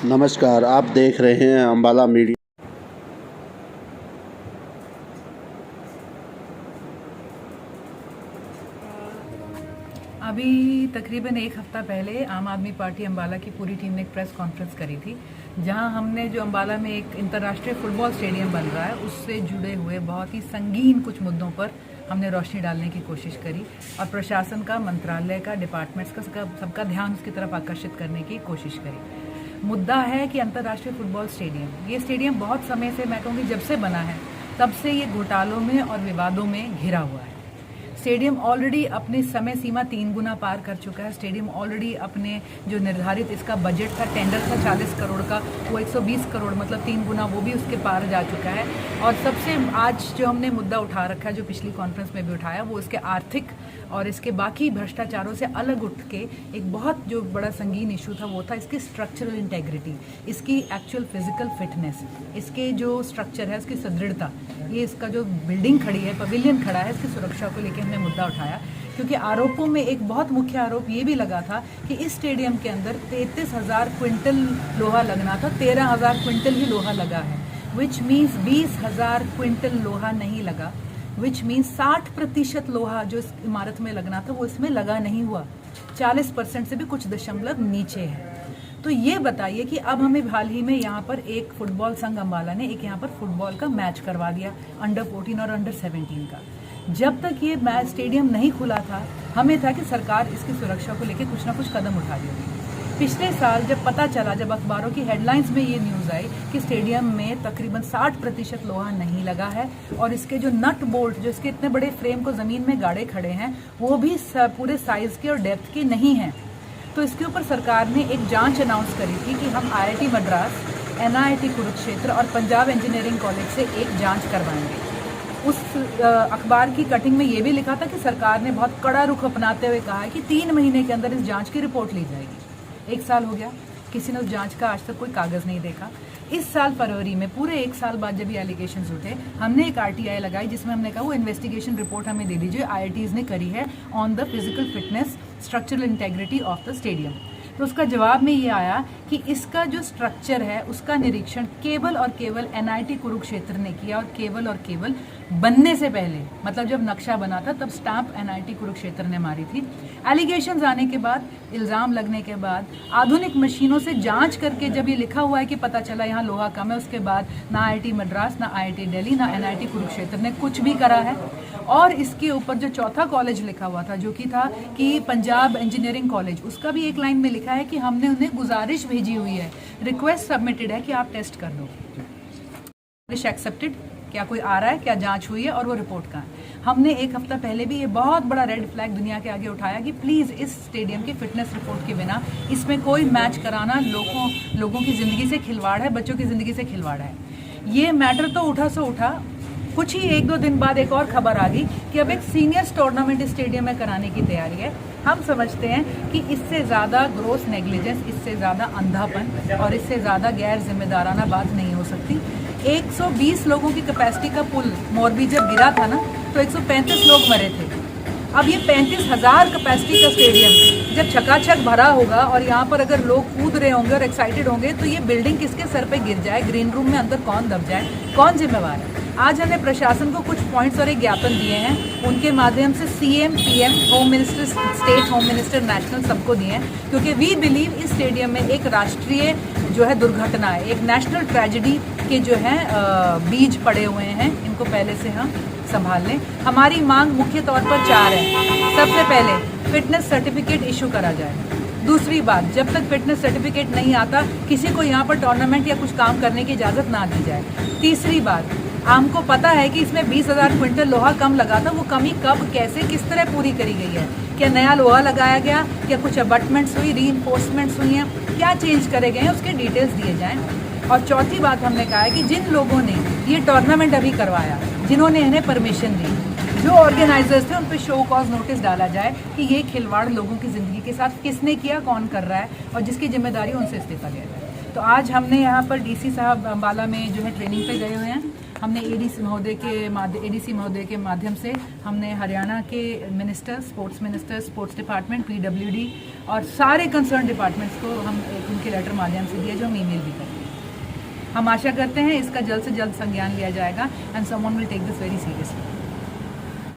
नमस्कार, आप देख रहे हैं अम्बाला मीडिया। अभी तकरीबन एक हफ्ता पहले आम आदमी पार्टी अम्बाला की पूरी टीम ने एक प्रेस कॉन्फ्रेंस करी थी, जहां हमने जो अम्बाला में एक अंतर्राष्ट्रीय फुटबॉल स्टेडियम बन रहा है उससे जुड़े हुए बहुत ही संगीन कुछ मुद्दों पर हमने रोशनी डालने की कोशिश करी और प्रशासन का, मंत्रालय का, डिपार्टमेंट्स का सबका ध्यान उसकी तरफ आकर्षित करने की कोशिश करी। मुद्दा है कि अंतर्राष्ट्रीय फुटबॉल स्टेडियम, ये स्टेडियम बहुत समय से, मैं कहूँगी जब से बना है तब से ये घोटालों में और विवादों में घिरा हुआ है। स्टेडियम ऑलरेडी अपनी समय सीमा 3 गुना पार कर चुका है। स्टेडियम ऑलरेडी अपने जो निर्धारित इसका बजट था, टेंडर था 40 करोड़ का, वो 120 करोड़ मतलब 3 गुना वो भी उसके पार जा चुका है। और सबसे आज जो हमने मुद्दा उठा रखा है, जो पिछली कॉन्फ्रेंस में भी उठाया, वो इसके आर्थिक और इसके बाकी भ्रष्टाचारों से अलग उठ के एक बहुत जो बड़ा संगीन इशू था वो था इसकी स्ट्रक्चरल इंटेग्रिटी, इसकी एक्चुअल फिजिकल फिटनेस, इसके जो स्ट्रक्चर है उसकी सुदृढ़ता, ये इसका जो बिल्डिंग खड़ी है, पवेलियन खड़ा है, इसकी सुरक्षा को लेकर हमने मुद्दा उठाया। क्योंकि आरोपों में एक बहुत मुख्य आरोप ये भी लगा था कि इस स्टेडियम के अंदर 33,000 क्विंटल लोहा लगना था, 13,000 क्विंटल ही लोहा लगा है, विच मीन्स 20,000 क्विंटल लोहा नहीं लगा, विच मीन्स 60% लोहा जो इस इमारत में लगना था वो इसमें लगा नहीं हुआ, 40% से भी कुछ दशमलव नीचे है। तो ये बताइए कि अब हमें हाल ही में यहाँ पर एक फुटबॉल संघ अम्बाला ने एक यहाँ पर फुटबॉल का मैच करवा दिया, अंडर 14 और अंडर 17 का। जब तक ये मैच स्टेडियम नहीं खुला था, हमें था कि सरकार इसकी सुरक्षा को लेकर कुछ ना कुछ कदम उठा रही होगी। पिछले साल जब पता चला, जब अखबारों की हेडलाइंस में ये न्यूज़ आई कि स्टेडियम में तकरीबन 60% लोहा नहीं लगा है और इसके जो नट बोल्ट, जो इसके इतने बड़े फ्रेम को ज़मीन में गाड़े खड़े हैं, वो भी पूरे साइज़ के और डेप्थ के नहीं हैं। तो इसके ऊपर सरकार ने एक जांच अनाउंस करी थी कि हम IIT मद्रास, NIT कुरुक्षेत्र और पंजाब इंजीनियरिंग कॉलेज से एक जांच करवाएंगे। उस अखबार की कटिंग में ये भी लिखा था कि सरकार ने बहुत कड़ा रुख अपनाते हुए कहा है कि 3 महीने के अंदर इस जांच की रिपोर्ट ली जाएगी। 1 साल हो गया, किसी ने उस जांच का आज तक कोई कागज़ नहीं देखा। इस साल फरवरी में, पूरे 1 साल बाद जब ये एलिगेशंस उठे, हमने एक RTI लगाई जिसमें हमने कहा वो इन्वेस्टिगेशन रिपोर्ट हमें दे दीजिए, IITs ने करी है on the physical fitness, structural integrity of the stadium. तो उसका जवाब में ये आया कि इसका जो स्ट्रक्चर है उसका निरीक्षण केवल और केवल NIT कुरुक्षेत्र ने किया और केवल बनने से पहले, मतलब जब नक्शा बना था तब स्टाम्प NIT कुरुक्षेत्र ने मारी थी। एलिगेशंस आने के बाद, इल्ज़ाम लगने के बाद, आधुनिक मशीनों से जांच करके जब ये लिखा हुआ है कि पता चला यहाँ लोहा कम है, उसके बाद ना IIT मद्रास, ना IIT दिल्ली, ना NIT कुरुक्षेत्र ने कुछ भी करा है। और इसके ऊपर जो चौथा कॉलेज लिखा हुआ था, जो कि था कि पंजाब इंजीनियरिंग कॉलेज, उसका भी एक लाइन में लिखा है कि हमने उन्हें गुजारिश भेजी हुई है, रिक्वेस्ट सबमिटेड है कि आप टेस्ट कर दो। गुजारिश एक्सेप्टेड, क्या कोई आ रहा है, क्या जांच हुई है और वो रिपोर्ट कहाँ है। हमने एक हफ्ता पहले भी ये बहुत बड़ा रेड फ्लैग दुनिया के आगे उठाया कि प्लीज़ इस स्टेडियम की फिटनेस रिपोर्ट के बिना इसमें कोई मैच कराना लोगों की ज़िंदगी से खिलवाड़ है, बच्चों की ज़िंदगी से खिलवाड़ है। ये मैटर तो उठा सो उठा, कुछ ही 1-2 दिन बाद एक और खबर आ गई कि अब एक सीनियर्स टूर्नामेंट स्टेडियम में कराने की तैयारी है। हम समझते हैं कि इससे ज़्यादा ग्रोस नेग्लिजेंस, इससे ज़्यादा अंधापन और इससे ज़्यादा गैर जिम्मेदाराना बात नहीं हो सकती। 120 लोगों की कैपेसिटी का पुल मोरबी जब गिरा था ना, तो 135 लोग मरे थे। अब ये 35,000 कैपेसिटी का स्टेडियम जब छकाछक भरा होगा और यहाँ पर अगर लोग कूद रहे होंगे और एक्साइटेड होंगे, तो ये बिल्डिंग किसके सर पे गिर जाए, ग्रीन रूम में अंदर कौन दब जाए, कौन जिम्मेवार है। आज हमने प्रशासन को कुछ पॉइंट्स और एक ज्ञापन दिए हैं, उनके माध्यम से CM, PM, home minister, state home minister, national, सबको दिए हैं, क्योंकि वी बिलीव इस स्टेडियम में एक राष्ट्रीय जो है दुर्घटना है, एक नेशनल ट्रेजेडी के जो है बीज पड़े हुए हैं, इनको पहले से हम संभाल लें। हमारी मांग मुख्य तौर पर 4 है। सबसे पहले फिटनेस सर्टिफिकेट इशू करा जाए। दूसरी बात, जब तक फिटनेस सर्टिफिकेट नहीं आता किसी को यहाँ पर टूर्नामेंट या कुछ काम करने की इजाज़त ना दी जाए। तीसरी बात, हमको पता है कि इसमें 20,000 क्विंटल लोहा कम लगा था, वो कमी कब, कैसे, किस तरह पूरी करी गई है, क्या नया लोहा लगाया गया, क्या कुछ अबटमेंट्स हुई, रीइंफोर्समेंट्स हुई हैं, क्या चेंज करे गए हैं, उसके डिटेल्स दिए जाएँ। और चौथी बात हमने कहा है कि जिन लोगों ने ये टूर्नामेंट अभी करवाया, जिन्होंने इन्हें परमिशन दी, जो ऑर्गेनाइजर्स थे, उन पर शो कॉज नोटिस डाला जाए कि ये खिलवाड़ लोगों की ज़िंदगी के साथ किसने किया, कौन कर रहा है, और जिसकी जिम्मेदारी उनसे इस्तीफा लिया जाए। तो आज हमने यहाँ पर DC साहब अम्बाला में जो है ट्रेनिंग पे गए हुए हैं हमने एडीसी महोदय के माध्यम से हमने हरियाणा के मिनिस्टर, स्पोर्ट्स डिपार्टमेंट, पीडब्ल्यूडी और सारे कंसर्न डिपार्टमेंट्स को हम उनके लेटर माध्यम से दिया, जो हम ईमेल भी करते हैं। हम आशा करते हैं इसका जल्द से जल्द संज्ञान लिया जाएगा and someone will take this very seriously.